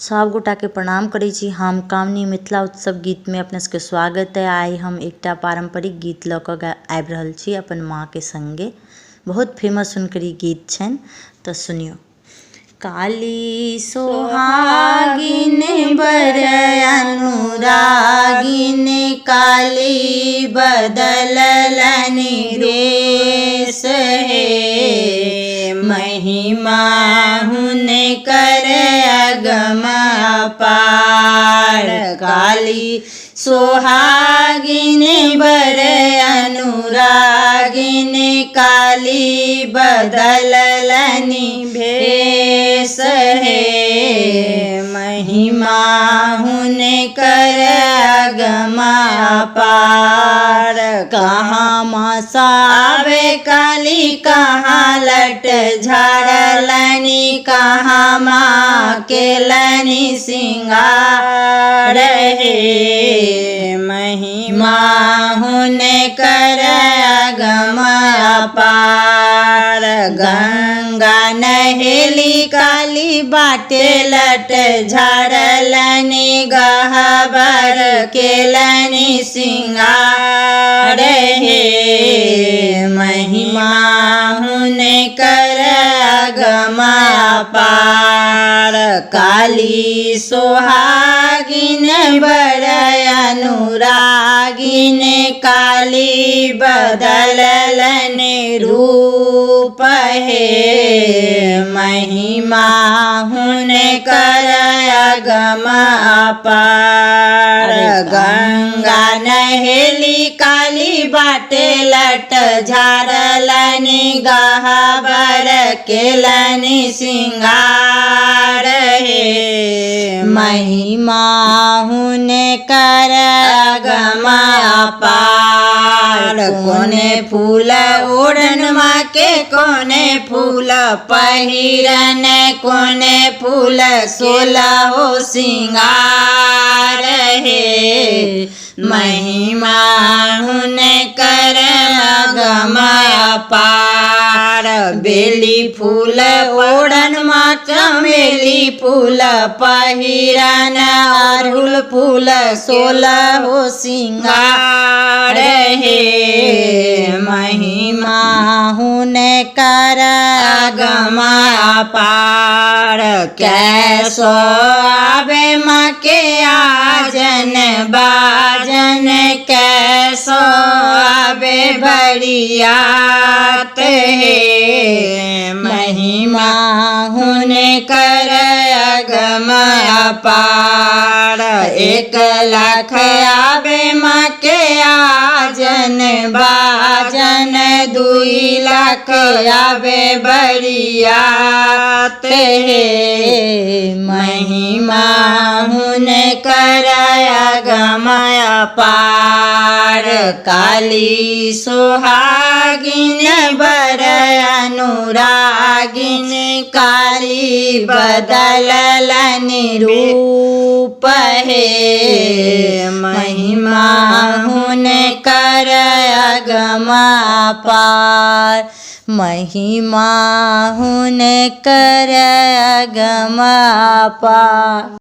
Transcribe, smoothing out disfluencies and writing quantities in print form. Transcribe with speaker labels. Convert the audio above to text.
Speaker 1: सब गोटा के प्रणाम करै छी। हम कामनी मिथिला उत्सव गीत में अपने सबके स्वागत है। आई हम एकटा पारंपरिक गीत लऽ कऽ आबि रहल छी अपन माँ के संगे। बहुत फेमस हुनकर ई गीत छनि, तऽ सुनियो। काली सोहागिन बर अनुरागिन, काली बदललनि वेश हे। महिमा हुनकर अगम अपार, काली सोहागिन बर अनुरागिन, काली बदललनि भेष हे। महिमा हुनकर अगम अपार, कहाँ मासा आवे काली, कहाँ लट झाड़लनि, कहाँ माँ केलनि सिंगार हे। महिमा हुनकर अगम अपार, गंगा नहेली काली, बाटे लट झाड़लनि, गहबर केलनि सिंगार हे। महिमा हुनकर अगम अपार, काली सोहागिन बर अनुरागिन, काली बदललनि रूप हे। महिमा हुनकर अगम अपार, गंगा नहेली काली, बाटे लट झाड़लनि, गहबर केलनि सिंगार हे। महिमा हुनकर अगम अपार, कोने फूल ओढ़न माँ के, कोने फूल पहिरन, कोने फूल सोलहो सिंगार हे। महिमा हुनकर अगम अपार, बेली फूल ओढ़न माँ, चमेली फूल पहिरन, अड़हुल फूल सोलहो सिंगार हे। महिमा हुनकर अगम अपार, कैसो आवे माँ के आजन बाजन, कैसो आवे बरियात हे। महिमा हुनकर अगम अपार, 1 लाख आवे माँ के आजन बाजन, 2 लाख आवे बरियात हे। महिमा हुनकर अगम अपार, काली सोहागिन बर अनुरागिन, काली बदललनि रूप हे। महिमा हुनकर अगम अपार, महिमा हुनकर अगम अपार।